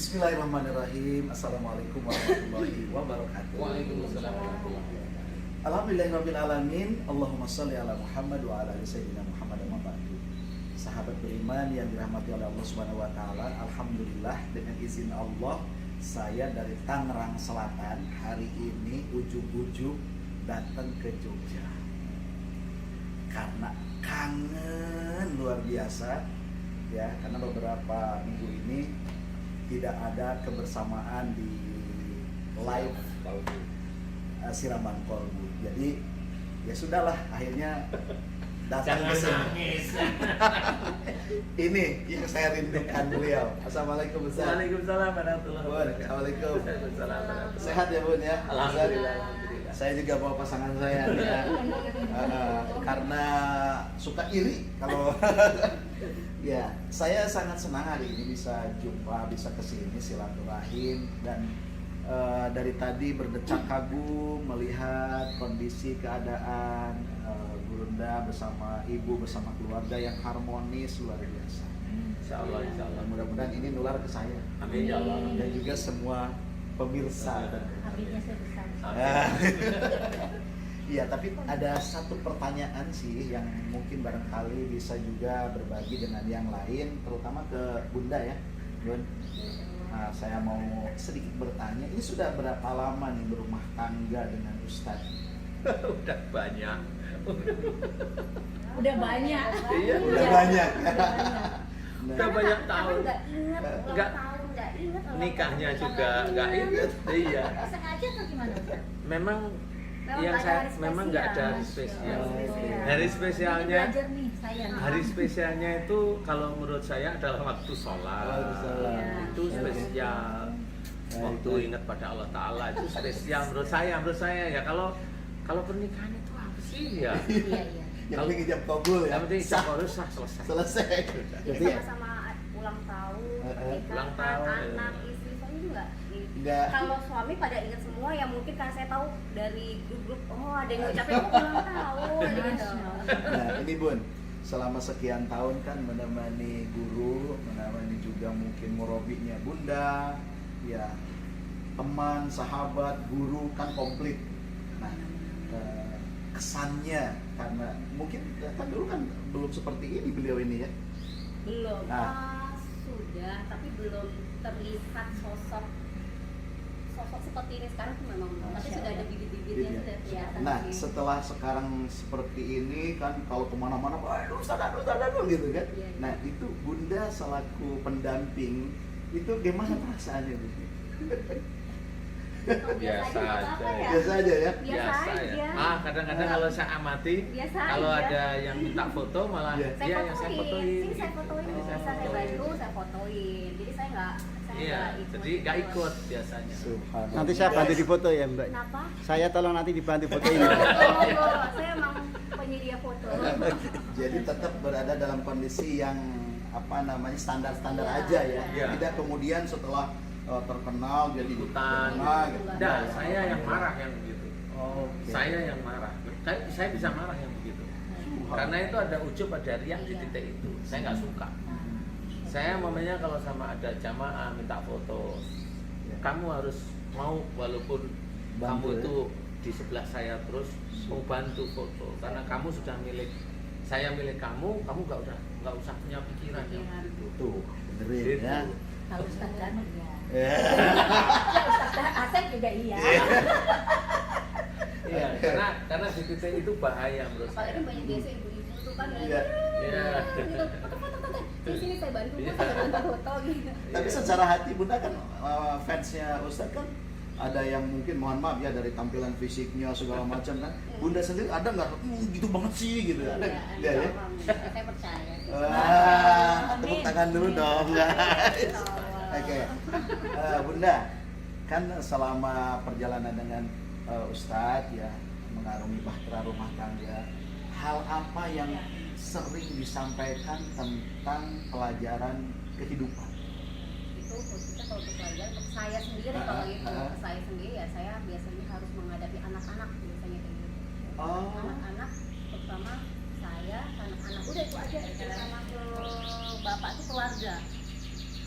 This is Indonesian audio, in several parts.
Bismillahirrahmanirrahim. Assalamualaikum warahmatullahi wabarakatuh. Waalaikumsalam warahmatullahi wabarakatuh. Alhamdulillahirrahmanirrahim. Allahumma salli ala Muhammad wa ala ali sayyidina Muhammad wa ba'du. Sahabat beriman yang dirahmati oleh Allah Subhanahu wa taala, alhamdulillah dengan izin Allah saya dari Tangerang Selatan hari ini ujug-ujug datang ke Jogja. Karena kangen luar biasa ya, karena beberapa minggu ini tidak ada kebersamaan di live siraman kolbu. Jadi ya sudahlah, akhirnya datang ke sini. Ini yang saya rindukan beliau. Assalamualaikum Ustaz. Waalaikumsalam warahmatullahi wabarakatuh. Assalamualaikum. Waalaikumsalam. Sehat ya Bun ya? Alhamdulillah. Alhamdulillah. Saya juga bawa pasangan saya nih ya. Karena suka iri kalau ya, saya sangat senang hari ini bisa jumpa, bisa kesini silaturahim dan dari tadi berdecak kagum melihat kondisi keadaan Gurunda bersama ibu bersama keluarga yang harmonis luar biasa. Insyaallah, insyaallah. Mudah-mudahan ini nular ke saya. Amin ya Allah. Dan juga semua pemirsa. Apinya sebesar. Iya, tapi ada satu pertanyaan sih yang mungkin barangkali bisa juga berbagi dengan yang lain, terutama ke Bunda ya, Bun. Nah, saya mau sedikit bertanya, ini sudah berapa lama nih berumah tangga dengan Ustadz? Udah banyak. Udah banyak. Iya, Udah banyak. Udah banyak tahun. Nggak ingat, Nggak. tahun nggak ingat. Nikahnya juga nggak ingat. Iya. Sengaja atau gimana? Memang yang saya memang nggak ada hari spesial. Hari spesialnya, Belajar nih saya. hari spesialnya itu kalau menurut saya adalah waktu sholat. Waktu sholat. Itu spesial. Waktu ingat pada Allah Taala itu spesial menurut saya ya. Kalau pernikahan itu apa sih ya? Iya, iya. Yang penting ijab kabul ya. Yang penting Sah. harus sah selesai. Selesai. Jadi Sama-sama ulang tahun, Ulang pernikahan, tahun, anak, istri, suami juga. enggak. Kalau suami pada ingat semua ya mungkin karena saya tahu dari grup ada yang ngucapin aku ulang tahun gitu. Nah, ini Bun, selama sekian tahun kan menemani guru, menemani juga mungkin murabinya Bunda, ya teman, sahabat, guru kan komplit. Nah, kesannya karena mungkin kan dulu kan belum seperti ini beliau ini ya. Belum, Nah. sudah, tapi belum terlihat sosok seperti ini sekarang tuh memang, tapi sudah ada bibit-bibitnya Iya. sudah kelihatan. Nah, sih. setelah sekarang seperti ini kan kalau kemana-mana, aduh Ustaz gitu kan. Iya. Nah, itu Bunda selaku pendamping itu gimana perasaannya Bu? Kalau Biasa nggak apa-apa aja. ya. Biasa aja ya? Biasa aja. ya. Kadang-kadang kalau saya amati, Biasa kalau aja. ada yang minta foto malah Iya. Saya dia yang saya fotoin. sini saya fotoin, Ini bisa saya bantu, saya fotoin. Jadi saya nggak Iya, jadi nggak ikut biasanya. Subhanallah. Nanti saya bantu difoto ya Mbak. Kenapa? Saya tolong nanti dibantu fotoin. Saya emang penyedia foto. Jadi tetap berada dalam kondisi yang apa namanya standar-standar Iya. aja ya. Iya. Tidak kemudian setelah terkenal jadi Ikutan. gitu. Nah, saya yang marah yang begitu. Oke. Saya yang marah. Saya bisa marah yang begitu. Karena itu ada ujub, ada riak di titik itu. Saya nggak suka. Saya momennya kalau sama ada jamaah minta foto, kamu harus mau walaupun Bantu, kamu ya? itu di sebelah saya terus mau bantu foto karena kamu sudah milik saya, milik kamu nggak usah punya pikiran yang begitu. Tuh, benerin Gitu. ya. Kalau Ustaz Danu ya. Ya. Ya Ustaz Asep juga iya. Iya, karena di titik itu bahaya menurut saya. Apalagi banyak biasa ibu-ibu tuh kan Iya. Iya. foto. Di sini saya bantu, Iya. saya bantu foto gitu. Tapi secara hati Bunda kan fansnya Ustadz kan ada yang mungkin mohon maaf ya dari tampilan fisiknya segala macam kan. Bunda sendiri ada nggak gitu banget sih gitu? Ada Iya, nggak ya? saya percaya. Tepuk tangan dulu dong guys. Oke. Bunda, kan selama perjalanan dengan Ustadz ya mengarungi bahtera rumah tangga, hal apa yang sering disampaikan tentang pelajaran kehidupan? Itu khususnya kalau untuk pelajaran untuk saya sendiri, kalau itu untuk saya sendiri ya saya biasanya harus menghadapi anak-anak biasanya kayak gitu. Oh. Anak-anak terutama saya, anak-anak udah itu aja, sama ke bapak itu keluarga.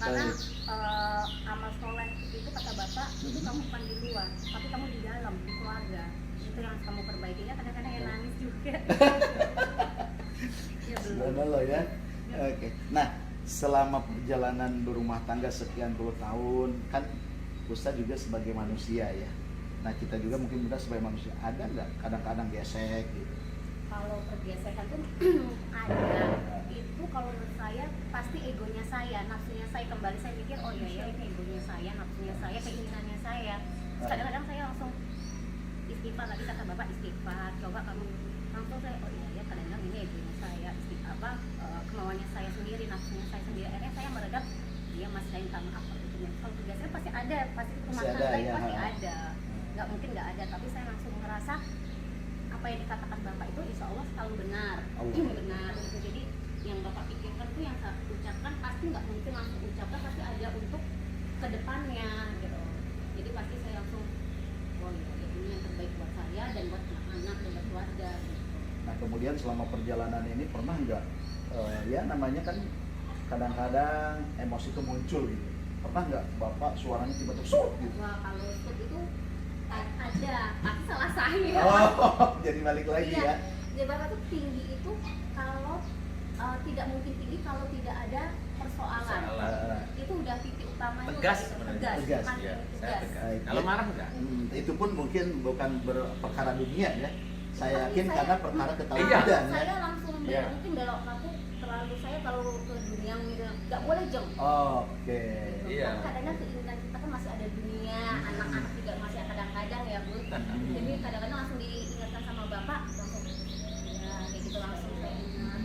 Karena Baik. amal soleh itu kata bapak itu kamu bukan di luar, tapi kamu di dalam, di keluarga. Itu yang harus kamu perbaikinya. Kadang-kadang ya nangis juga. Ya belum. Subhanallah ya. Oke. Nah, selama perjalanan berumah tangga sekian puluh tahun, kan Ustaz juga sebagai manusia ya. Nah, kita juga mungkin kita sebagai manusia, ada nggak kadang-kadang gesek gitu? Kalau pergesekan tuh ada. Itu kalau menurut saya pasti egonya saya, nafsunya saya kembali. Saya mikir oh iya ya ini egonya saya, nafsunya saya, keinginannya saya. Terus kadang-kadang saya langsung istighfar, lagi kata bapak istighfar. Coba kamu langsung saya oh iya ya kadang-kadang ini egonya saya, kemauannya saya sendiri, nafsunya saya sendiri. Akhirnya saya meredam, dia masih saya minta maaf kalau itu. Kalau pergesekan pasti ada, pasti rumah Masih ada, tangga ya. pasti ada. Nggak mungkin nggak ada, tapi saya langsung merasa apa yang dikatakan bapak itu insya Allah selalu benar. Benar gitu. Jadi yang bapak pikirkan tuh yang saya ucapkan pasti nggak mungkin langsung ucapkan, pasti ada untuk kedepannya gitu. Jadi pasti saya langsung oh iya ini yang terbaik buat saya dan buat anak-anak dan buat keluarga gitu. Nah, kemudian selama perjalanan ini pernah nggak ya namanya kan kadang-kadang emosi itu muncul gitu. Pernah nggak Bapak suaranya tiba-tiba sok gitu? Wah kalau itu ada, pasti salah saya. Oh, jadi balik lagi Iya. ya. Jadi bapak tuh tinggi itu kalau tidak mungkin tinggi kalau tidak ada persoalan. Persoalan. Itu udah titik utamanya. Tegas gitu. sebenarnya. Tegas. bukan Iya, titik saya tegas. Baik. Kalau marah enggak? Itu pun mungkin bukan perkara dunia ya. Saya yakin Tapi karena saya- perkara Iya. ketahuan ya. Saya langsung Iya. mungkin belok aku terlalu saya kalau ke dunia nggak boleh jeng. Oke. Iya. Tapi kadang-kadang keinginan kita kan masih ada dunia, anak-anak juga masih kadang-kadang ya bu. Jadi kadang-kadang langsung diingatkan sama bapak, langsung ya kayak gitu langsung saya ingat.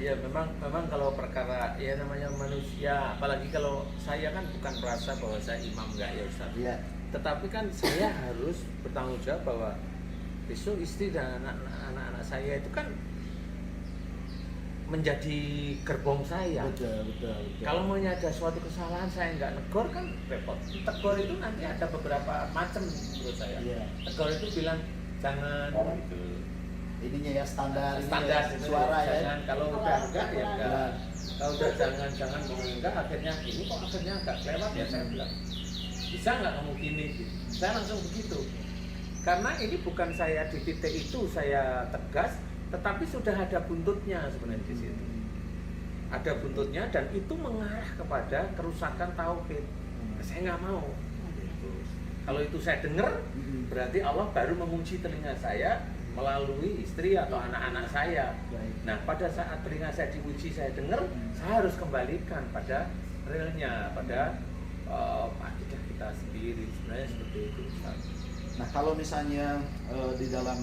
Iya, memang kalau perkara ya namanya manusia, apalagi kalau saya kan bukan merasa bahwa saya imam enggak ya Ustaz. Iya. Tetapi kan saya harus bertanggung jawab bahwa besok istri dan anak-anak saya itu kan menjadi gerbong saya. Betul. Kalau mau ada suatu kesalahan saya nggak negor kan repot. Tegur itu nanti ada beberapa macam menurut saya. Iya. Tegur itu bilang jangan gitu. Ininya ya standar Standar ininya, itu suara ya. jangan. Kalau udah enggak ya enggak. Iya. Kalau udah jangan mau enggak akhirnya ini kok akhirnya enggak lewat ya saya bilang. Bisa nggak kamu gini? Gitu. Saya langsung begitu. Karena ini bukan saya di titik itu saya tegas, tetapi sudah ada buntutnya sebenarnya di situ. Ada buntutnya dan itu mengarah kepada kerusakan tauhid. Saya nggak mau. Gitu. Kalau itu saya dengar, berarti Allah baru mengunci telinga saya melalui istri atau anak-anak saya. Baik. Nah, pada saat telinga saya diuji, saya dengar, saya harus kembalikan pada realnya, pada akidah kita sendiri. Sebenarnya seperti itu, Ustaz. Nah, kalau misalnya di dalam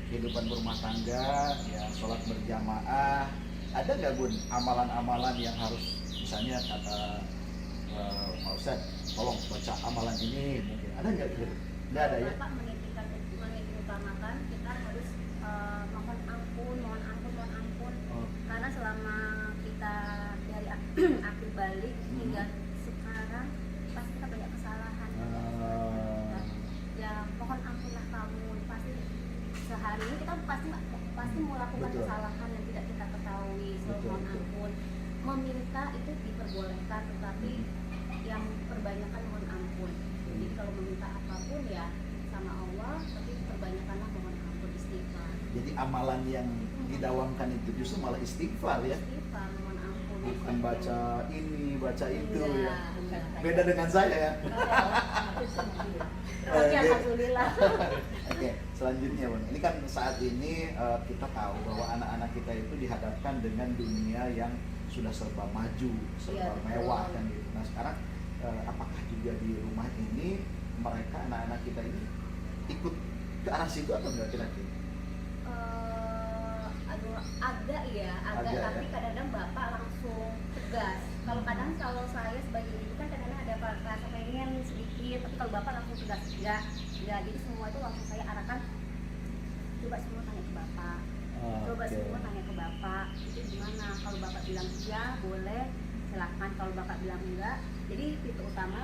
kehidupan berumah tangga, ya sholat berjamaah, ada nggak Bun amalan-amalan yang harus misalnya kata Pak Ustadz, tolong baca amalan ini, mungkin ada nggak gitu? Nggak ada ya? Bapak menitiputamakan kita harus mohon ampun. Oh, Karena selama kita dari akhir balik hingga sekarang pasti kita banyak kesalahan. Ya mohon ampunlah kamu. Pasti sehari ini kita pasti melakukan Betul. kesalahan yang tidak kita ketahui. So, Betul, mohon betul. ampun. Meminta itu diperbolehkan, tetapi yang perbanyakan mohon ampun. Jadi kalau meminta apapun ya sama Allah, tapi perbanyakanlah mohon ampun, istighfar. jadi amalan yang didawamkan itu justru malah istighfar ya, Istighfar, mohon ampun. bukan baca ini, baca itu Iya, ya. iya. Beda dengan saya ya. Oke, alhamdulillah. Oke, selanjutnya Bun. Ini kan saat ini kita tahu bahwa anak-anak kita itu dihadapkan dengan dunia yang sudah serba maju, serba Iya, mewah betul. kan gitu. Nah sekarang apakah juga di rumah ini mereka anak-anak kita ini ikut ke arah situ atau enggak kira-kira? Aduh, agak ya, Agak, tapi ya. kadang-kadang bapak langsung tegas. Kalau saya sebagai ibu kan kadang-kadang ada rasa pengen sedikit, tapi kalau bapak langsung tegas enggak. Jadi semua itu langsung saya arahkan. Coba semua tanya ke bapak. Coba Oke. semua tanya ke bapak. Itu gimana? Kalau bapak bilang iya, boleh. Silahkan. Kalau bapak bilang enggak, jadi itu utama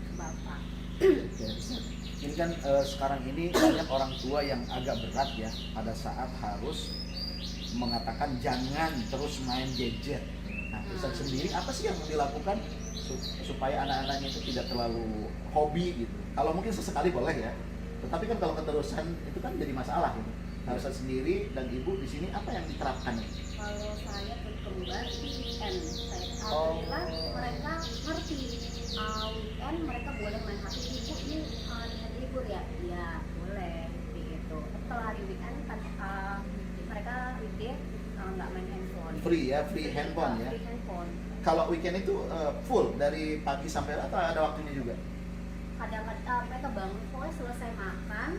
ke bapak. Oke, Ustaz. Ini kan sekarang ini banyak orang tua yang agak berat ya pada saat harus mengatakan jangan terus main gadget. Nah Nah, Ustadz sendiri apa sih yang dilakukan supaya anak-anaknya itu tidak terlalu hobi gitu? Kalau mungkin sesekali boleh ya, tetapi kan kalau keterusan itu kan jadi masalah gitu. Nah, Ustadz sendiri dan ibu di sini apa yang diterapkan? Kalau saya berkembang di weekend, alhamdulillah mereka ngerti. Weekend mereka boleh main HP. Ibu ini hari libur ya? Iya boleh gitu. Kalau hari weekend kan mereka weekday nggak main handphone. Free ya, free handphone ya. Free handphone. Kalau weekend itu full dari pagi sampai atau ada waktunya juga? Kadang-kadang mereka bangun pokoknya selesai makan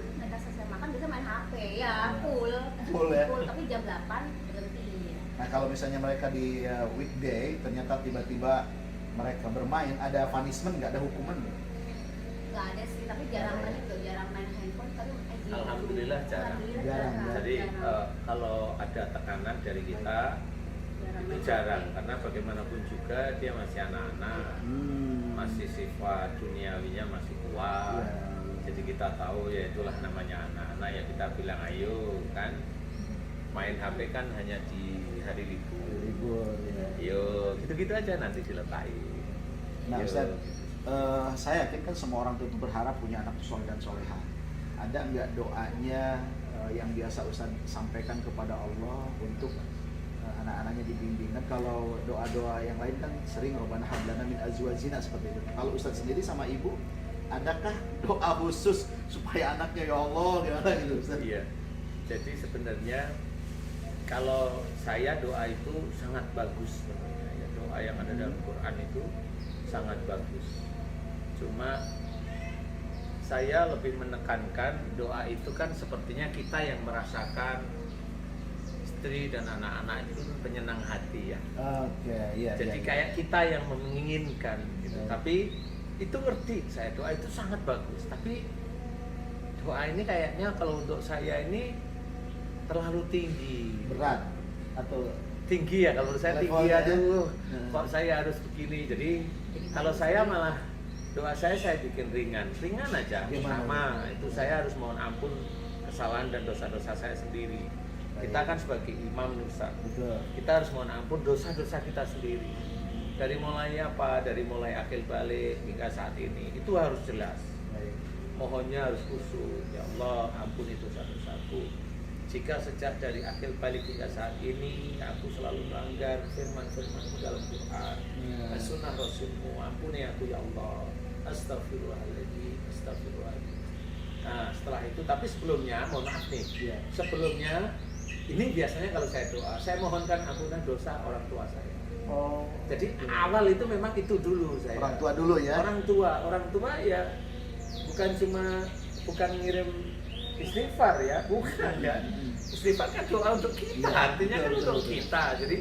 bisa main HP ya full. Full ya? Full, tapi jam 8 berhenti. Nah, kalau misalnya mereka di weekday ternyata tiba-tiba mereka bermain, ada punishment nggak, ada hukuman nggak? Nggak ada sih, tapi jarang main handphone tapi Alhamdulillah jarang. Jarang. Jadi kalau ada tekanan dari kita itu jarang, karena bagaimanapun juga dia masih anak-anak, masih sifat duniawinya masih kuat. Ya. Jadi kita tahu ya itulah namanya anak-anak, ya kita bilang ayo kan main HP kan hanya di hari libur. Ya. Yo gitu-gitu aja nanti diletai. Nah, Yo, Ustaz, gitu. saya yakin kan semua orang tua itu berharap punya anak soleh dan soleha. Ada nggak doanya yang biasa Ustaz sampaikan kepada Allah untuk anak-anaknya dibimbing? Kan kalau doa-doa yang lain kan sering Rabbana hab lana min azwajina seperti itu. Kalau Ustaz sendiri sama ibu, adakah doa khusus supaya anaknya ya Allah gimana gitu Ustaz? Iya. Jadi sebenarnya kalau saya doa itu sangat bagus sebenarnya. Ya, doa yang ada dalam Quran itu sangat bagus. Cuma saya lebih menekankan doa itu kan sepertinya kita yang merasakan, istri dan anak-anak itu penyenang hati ya. Oke, iya. Jadi iya. kayak kita yang menginginkan gitu. Tapi itu ngerti saya, doa itu sangat bagus. Tapi doa ini kayaknya kalau untuk saya ini terlalu tinggi. Berat atau Tinggi ya, kalau menurut saya tinggi, levelnya, aduh ya. kok saya harus begini. Jadi kalau saya malah doa saya bikin ringan aja. Gimana? Sama itu saya harus mohon ampun kesalahan dan dosa-dosa saya sendiri. Baik. Kita kan sebagai imam Ustaz, betul. kita harus mohon ampun dosa-dosa kita sendiri. Dari mulai apa? Dari mulai akhir balik hingga saat ini itu harus jelas. Baik. Mohonnya harus khusyuk. Ya Allah, ampuni dosa-dosaku. Jika sejak dari akhir balik hingga saat ini aku selalu melanggar firman-firman dalam Quran, Ya. sunnah Rasulmu, ampuni aku ya Allah. Astagfirullahaladzim, astagfirullahaladzim. Nah setelah itu, tapi sebelumnya, mohon maaf nih, Iya. sebelumnya ini biasanya kalau saya doa, saya mohonkan ampunan dosa orang tua saya. Oh. Jadi awal itu memang itu dulu saya. Orang tua dulu ya. Orang tua ya bukan ngirim istighfar ya, bukan ya. Istighfar kan doa untuk kita, Ya, artinya kan betul, untuk betul. kita. Jadi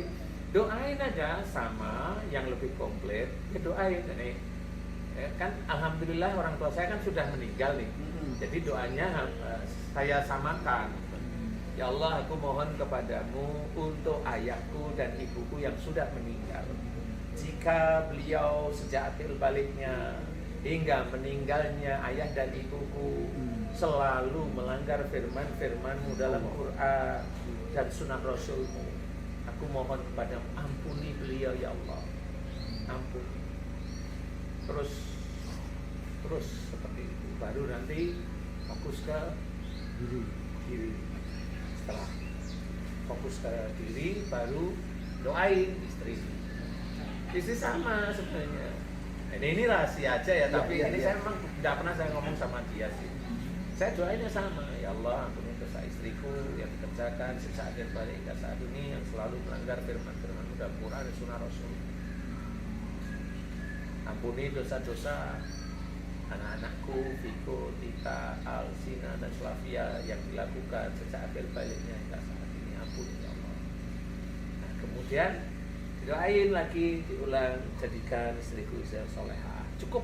doain aja sama yang lebih komplit, ya doain. Ini kan alhamdulillah orang tua saya kan sudah meninggal nih. Jadi doanya saya samakan. Ya Allah, aku mohon kepadamu untuk ayahku dan ibuku yang sudah meninggal. Jika beliau sejak akhir baliknya hingga meninggalnya ayah dan ibuku selalu melanggar firman-firmanmu dalam Quran dan sunnah Rasulmu, aku mohon kepadamu ampuni beliau ya Allah, ampuni. Terus seperti itu, baru nanti fokus ke diri. Setelah fokus ke diri, baru doain istri sama sebenarnya. Ini rahasia aja ya, tapi Iya, ini iya. saya memang tidak pernah saya ngomong sama dia sih. Saya doainnya sama, ya Allah ampuni dosa istriku yang dikerjakan sejak akhir balik hingga saat ini yang selalu melanggar firman-firman dalam Quran dan sunnah Rasul. Ampuni dosa-dosa anak-anakku, Viko, Tika, Alsina, dan Slavia yang dilakukan sejak akhir baliknya hingga saat ini. Ampuni ya Allah. Nah, kemudian doain lagi, diulang, jadikan istriku istri yang solehah. Cukup.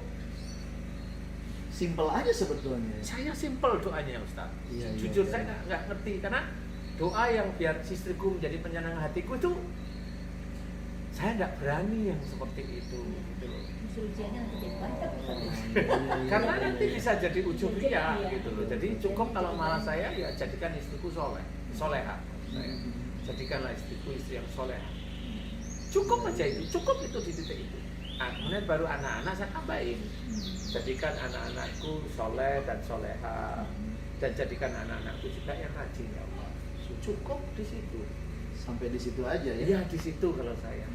Simpel aja sebetulnya. Saya simpel doanya Ustaz. Iya, Jujur iya. saya nggak ngerti, karena doa yang biar istriku menjadi penyenang hatiku itu saya nggak berani yang seperti itu gitu loh. Ujiannya nanti jadi banyak. Karena nanti bisa jadi ujung ria Iya. gitu loh. Jadi cukup kalau malah saya ya jadikan istriku soleha. Jadikanlah istriku istri yang soleha. Cukup aja itu, cukup itu di titik itu. Nah, kemudian baru anak-anak saya tambahin. Jadikan anak-anakku soleh dan soleha, dan jadikan anak-anakku juga yang rajin ya Allah. Cukup di situ. Sampai di situ aja ya. Iya di situ kalau saya.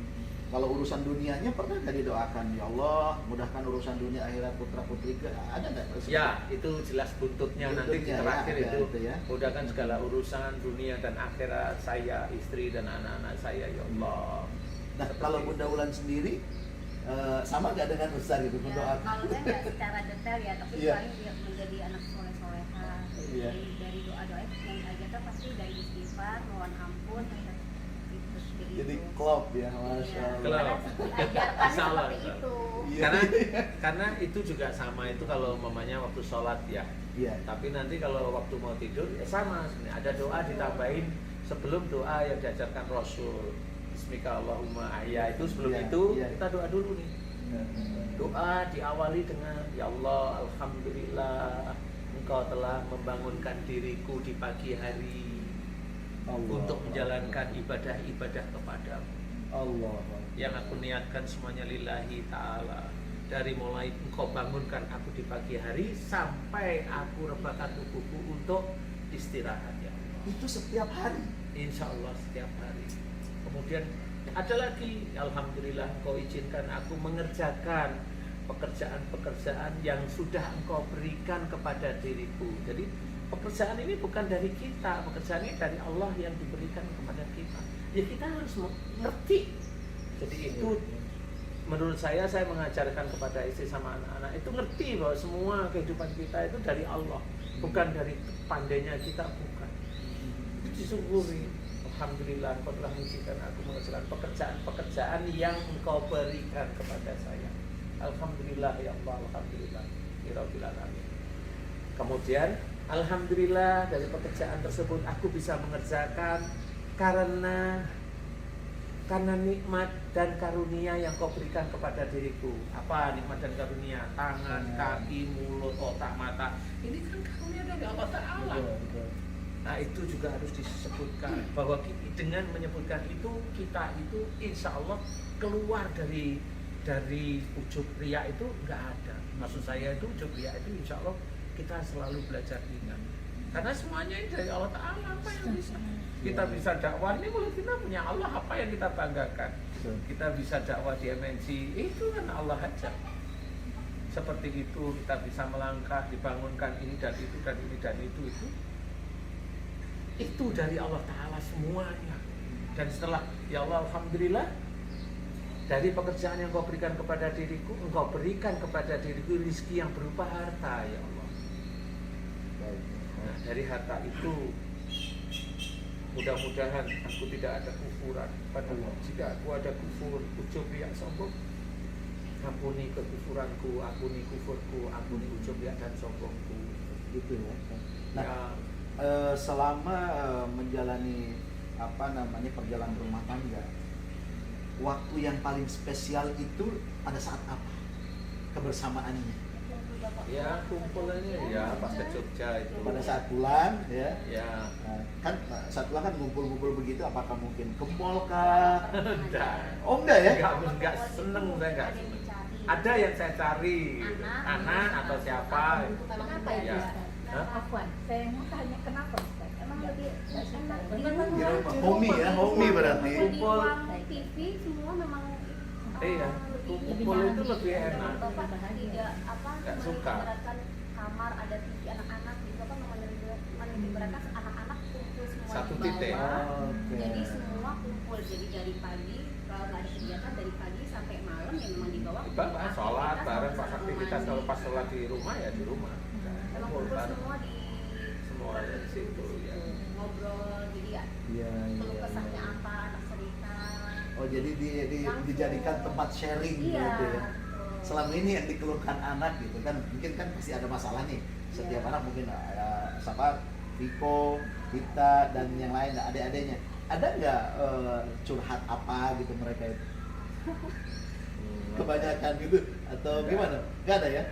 Kalau urusan dunianya pernah nggak didoakan, ya Allah mudahkan urusan dunia akhirat putra putri, ada nggak? Ya itu jelas buntutnya nanti di Buntutnya, terakhir ya, itu. ya. Mudahkan segala urusan dunia dan akhirat saya, istri dan anak-anak saya ya Allah. Nah kalau Bunda Wulan sendiri sama nggak dengan Ustaz gitu Ya, mendoakan? kalau saya nggak secara detail ya, tapi Iya. paling dia menjadi anak soleh-soleha. Iya. Dari doa-doa yang aja tuh pasti dari istighfar, mohon ampun, Jadi klop ya, masya Iya. Allah. Klop. Diajarkan Salah, seperti salah. itu. Iya. Karena itu juga sama itu kalau mamanya waktu sholat ya. Iya. Tapi nanti kalau waktu mau tidur ya sama sebenarnya. Ada doa ditambahin sebelum doa yang diajarkan Rasul. Bismika Allahumma ya itu sebelum Iya, itu iya. kita doa dulu nih. Doa diawali dengan ya Allah alhamdulillah Engkau telah membangunkan diriku di pagi hari Allah. untuk menjalankan ibadah-ibadah kepadamu. Allah. Yang aku niatkan semuanya lillahi ta'ala. Dari mulai engkau bangunkan aku di pagi hari sampai aku rebahkan tubuhku untuk istirahat ya Allah. Itu setiap hari. Insya Allah setiap hari. Kemudian ada lagi, alhamdulillah engkau izinkan aku mengerjakan pekerjaan-pekerjaan yang sudah engkau berikan kepada diriku. Jadi pekerjaan ini bukan dari kita, pekerjaan ini dari Allah yang diberikan kepada kita. Ya kita harus mengerti. Jadi itu menurut saya mengajarkan kepada istri sama anak-anak itu ngerti bahwa semua kehidupan kita itu dari Allah, bukan dari pandainya kita, bukan. Itu disyukuri. Alhamdulillah engkau telah mengizinkan aku mengerjakan pekerjaan-pekerjaan yang engkau berikan kepada saya. Alhamdulillah ya Allah, alhamdulillah. Rabbil alamin. Kemudian alhamdulillah dari pekerjaan tersebut aku bisa mengerjakan karena nikmat dan karunia yang kau berikan kepada diriku. Apa nikmat dan karunia? Tangan, kaki, mulut, otak, mata. Ini kan karunia dari Allah Ta'ala. Nah itu juga harus disebutkan bahwa dengan menyebutkan itu kita itu insya Allah keluar dari ujub riya itu nggak ada. Maksud saya itu ujub riya itu insya Allah kita selalu belajar ingat. Karena semuanya ini dari Allah Ta'ala. Apa yang bisa kita bisa dakwah, ini mulut kita punya Allah, apa yang kita banggakan. Kita bisa dakwah di MNC, itu kan Allah aja. Seperti itu kita bisa melangkah, dibangunkan ini dan itu dan ini dan itu dari Allah Ta'ala semuanya. Dan setelah ya Allah alhamdulillah dari pekerjaan yang kau berikan kepada diriku, engkau berikan kepada diriku rezeki yang berupa harta ya Allah. Nah dari harta itu mudah-mudahan aku tidak ada kufuran padamu. Jika aku ada kufur, ujub riya sombong, ampuni kekufuranku, ampuni kufurku, ampuni ujub riya dan sombongku. Gitu ya. Nah, Ya, selama menjalani perjalanan rumah tangga, waktu yang paling spesial itu pada saat apa? Kebersamaannya. ya kumpulannya ya pas ke Jogja itu. Pada saat pulang ya. Ya. Nah, kan saat pulang kan ngumpul-ngumpul begitu, apakah mungkin ke mall kah? Enggak. Oh enggak ya? Enggak seneng, saya enggak seneng. Ada yang saya cari, gitu. Anak atau siapa. Gitu. Kenapa ya? Ya. Hah? Afwan, saya mau tanya kenapa Ustaz? Emang lebih Nggak suka. enak Di di rumah. rumah. Homey ya, homey berarti. Di ruang TV semua memang Iya, kumpul itu lebih enak. Bapak tidak Nggak suka. mengibaratkan kamar ada TV anak-anak gitu, Bapak mengibaratkan anak-anak kumpul semua Satu di titik. bawah. Oke. Jadi semua kumpul, jadi dari pagi kalau nggak ada kegiatan dari pagi sampai malam ya memang di bawah. Bapak sholat bareng, pas sama-sama aktivitas mandi. kalau pas sholat di rumah ya di rumah. Memang Kumpul kumpul bareng. semua di Semua di situ ya. ngobrol, jadi ya Iya, keluh iya. kesahnya apa, anak cerita. Oh jadi dijadikan tempat sharing gitu Iya. ya. Selama ini yang dikeluhkan anak gitu kan, mungkin kan pasti ada masalah nih. Setiap Iya. anak mungkin siapa, Viko, kita dan yang lain, adik-adiknya. Ada nggak curhat apa gitu mereka itu? Kebanyakan gitu atau Nggak. gimana? Nggak ada ya?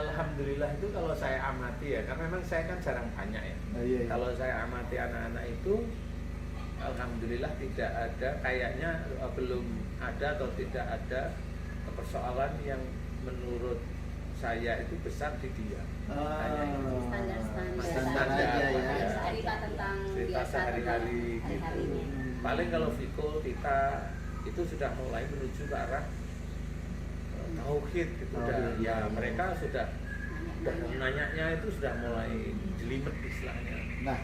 Alhamdulillah itu kalau saya amati ya, karena memang saya kan jarang tanya ya. Oh, iya, iya. Kalau saya amati anak-anak itu alhamdulillah tidak ada, kayaknya belum ada atau tidak ada persoalan yang menurut saya itu besar di dia. Hanya itu. Standar-standar aja ya. cerita tentang Cerita biasa sehari-hari tentang gitu. hari-harinya. Paling kalau fikul kita itu sudah mulai menuju ke arah tauhid gitu. Tauhid. Ya mereka sudah nanya-nya itu sudah mulai jelimet istilahnya. Nah,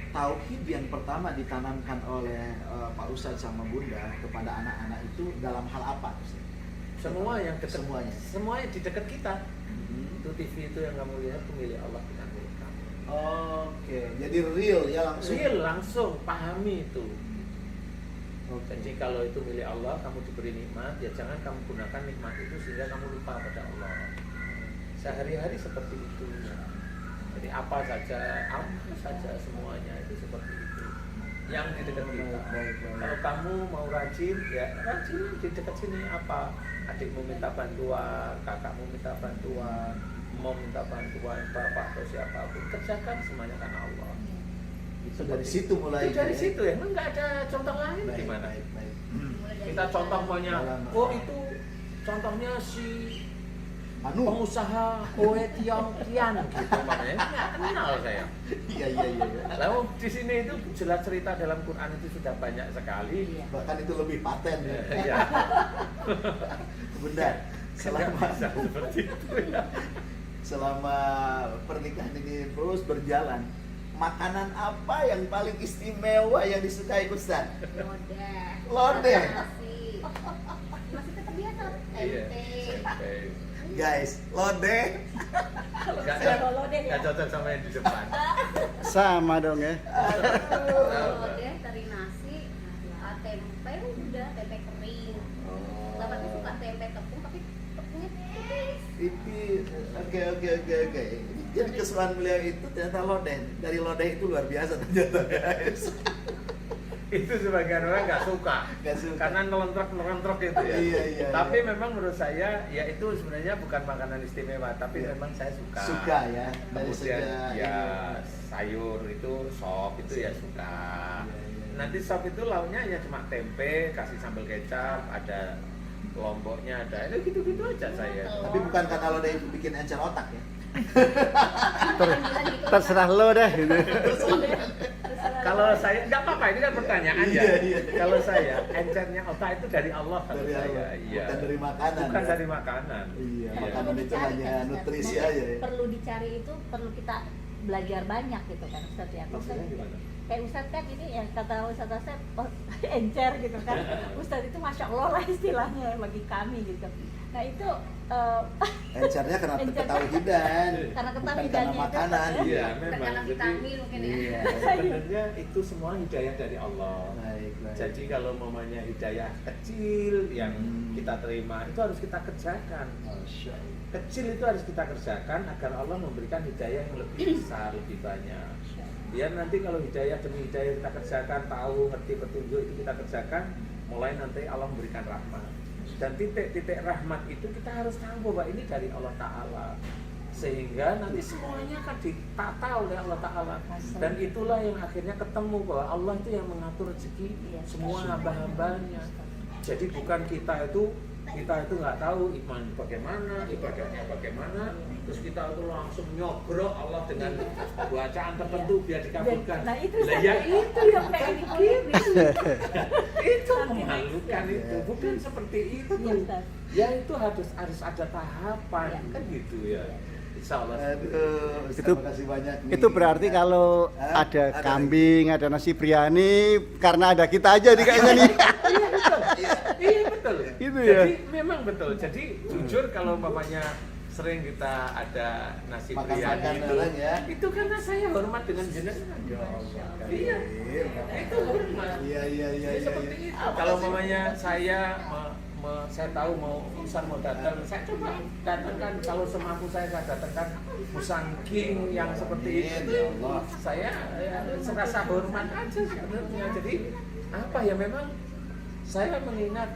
tauhid yang pertama ditanamkan oleh Pak Ustadz sama Bunda kepada anak-anak itu dalam hal apa? Ustadz? Semua yang dekat, Semuanya. di dekat kita. Itu TV itu yang kamu lihat itu milik Allah, bukan milik kamu. Oke, jadi real ya langsung. Real, langsung pahami itu. Oke. Jadi kalau itu milik Allah, kamu diberi nikmat, ya jangan kamu gunakan nikmat itu sehingga kamu lupa pada Allah. Sehari-hari seperti itu. Jadi apa saja semuanya itu seperti itu. Yang di dekat kita. Baik. Kalau kamu mau rajin, ya rajin di dekat sini apa? Adikmu minta bantuan, kakakmu minta bantuan, mau minta bantuan, bapak atau siapapun, kerjakan semuanya karena Allah. Itu dari situ mulai. Itu dari situ ya, memang nggak ada contoh lain Baik, gimana? baik. Mulai dari Kita contoh maunya, Oh, itu contohnya si Anu. pengusaha Oe Tiong Kian gitu makanya nggak kenal saya. Iya. Lalu di sini itu jelas cerita dalam Quran itu sudah banyak sekali. Bahkan itu lebih paten ya. Ya, Bunda, selama bisa seperti itu ya. selama pernikahan ini terus berjalan, makanan apa yang paling istimewa yang disukai Ustaz? Lodeh. Masih tetap biasa. Iya, Tempe. sampai Guys, lodeh. Kalau lodeh ya. nggak cocok sama yang di depan. Sama dong ya. Lodeh, teri nasi, tempe udah, tempe kering. Bapaknya suka tempe tepung tapi tepungnya tipis. Tipis. Oke. Jadi kesukaan beliau itu ternyata lodeh. Dari lodeh itu luar biasa ternyata, guys. Itu sebagian orang nggak suka karena nelentrok itu ya. Iya. Tapi memang menurut saya ya itu sebenarnya bukan makanan istimewa, tapi Iya. memang saya suka. Suka ya. Dari Kemudian segi ya sayur itu sop itu ya suka. Iya. Nanti sop itu lauknya hanya cuma tempe, kasih sambal kecap, ada lomboknya ada. Itu gitu-gitu aja saya. Tapi bukan karena lodeh itu bikin encer otak ya. Terserah lo deh. Gitu. Kalau saya nggak apa-apa, ini kan pertanyaan ya. Iya. Kalau saya encernya otak itu dari Allah kalau Dari saya. Allah. Iya. Bukan dari makanan. Bukan ya? dari makanan. Iya, Iya. makanan itu hanya nutrisi aja ya. Perlu dicari itu, perlu kita belajar banyak gitu kan Ustaz ya. Maksudnya gimana? Kayak Ustaz kan ini yang kata Ustaz Asep, oh, encer gitu kan. Ustaz itu Masya Allah lah istilahnya bagi kami gitu. Nah itu Encernya karena Encer. ketauhidan. Karena bukan ketauhidannya karena itu. makanan. Iya, Bukan memang. karena Jadi vitamin mungkin ya. Iya. sebenarnya itu semua hidayah dari Allah. Baik. Jadi kalau mamanya hidayah kecil yang Hmm. kita terima itu harus kita kerjakan. Masya Allah. Kecil itu harus kita kerjakan agar Allah memberikan hidayah yang lebih besar, lebih banyak. Biar nanti kalau hidayah demi hidayah kita kerjakan, tahu, ngerti petunjuk itu kita kerjakan, mulai nanti Allah memberikan rahmat. Dan titik-titik rahmat itu kita harus tahu bahwa ini dari Allah Ta'ala. Sehingga nanti semuanya akan ditata oleh Allah Ta'ala. Dan itulah yang akhirnya ketemu bahwa Allah itu yang mengatur rezeki semua hamba-hambanya. Jadi bukan kita itu nggak tahu iman bagaimana, ibadahnya bagaimana, terus kita itu langsung nyogrok Allah dengan bacaan tertentu biar dikabulkan. Nah, itu Lah, ya itu yang kayak gini. Itu memalukan itu, bukan seperti itu. Iya, Ustaz. Ya itu harus ada tahapan Ya. kan gitu ya. Insya Allah. Aduh, Ustaz, Itu- terima kasih banyak nih. Itu berarti kalau Hah? ada Ada kambing, ada nasi biryani, karena ada kita aja nih kayaknya nih. Iya betul. Gitu ya? Jadi memang betul. Jadi jujur kalau mamanya sering kita ada nasi Makan-makan biryani orang ya. itu karena saya hormat dengan jenengan. Ya Allah. Iya. Itu hormat. Iya. Jadi seperti itu. Kalau mamanya saya saya tahu mau Ustaz mau datang, saya coba datangkan. Kalau semampu saya datangkan musangking yang seperti itu. Ya Allah. Saya serasa hormat aja sebenarnya. Jadi apa ya memang saya mengingat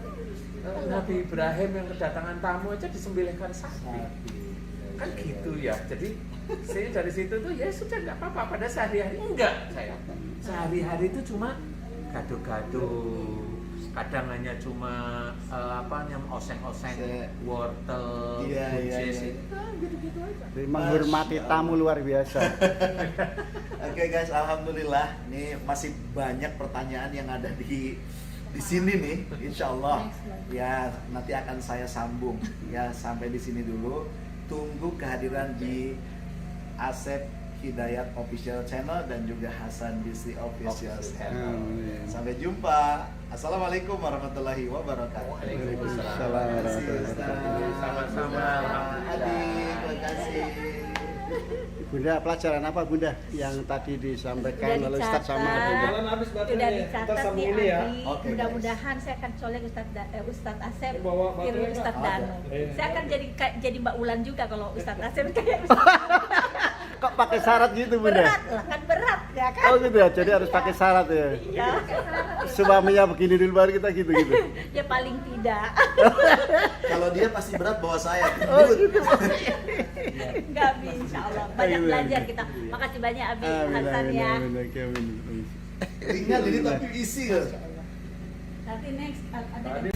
Nabi Ibrahim yang kedatangan tamu aja disembelihkan sapi. kan gitu ya. Jadi saya dari situ tuh ya sudah nggak apa-apa. Pada sehari-hari enggak saya. Sehari-hari itu cuma gado-gado. Kadang hanya cuma oseng-oseng wortel, Iya, iya, buncis, iya. gitu-gitu aja. Jadi menghormati Masya tamu luar biasa. Oke guys, alhamdulillah nih masih banyak pertanyaan yang ada di sini nih, insya Allah ya nanti akan saya sambung ya sampai di sini dulu. Tunggu kehadiran di Asep Hidayat Official Channel dan juga Hasan Bisri Official Channel. Amin. Sampai jumpa. Assalamualaikum warahmatullahi wabarakatuh. Waalaikumsalam. Terima kasih, Ustaz. Sama-sama. Adik, terima kasih. Bunda, pelajaran apa Bunda yang tadi disampaikan Udah oleh Ustadz sama dicatat. Bunda? Jalan habis Udah baterainya. Ntar dicatat sambung nih ini ya. Abi. Oke, Mudah-mudahan saya akan colek Ustadz Asep, Bawa tiru baterai Ustadz nggak? Danu. Ada. Saya akan jadi Mbak Ulan juga kalau Ustadz Asep kayak Ustadz. Kok pakai syarat gitu Bunda? Berat lah, kan berat ya kan? Oh gitu ya, jadi harus pakai syarat ya. Iya. Suaminya begini dulu baru kita gitu-gitu. Ya paling tidak. Kalau dia pasti berat bawa saya. Oh gitu. Enggak bisa, insya Allah. Banyak Amin, belajar amin. kita. Makasih banyak Abi Amin, Hasan amin, ya. amin, amin. Ringan ini tapi isi kan. Nanti next ada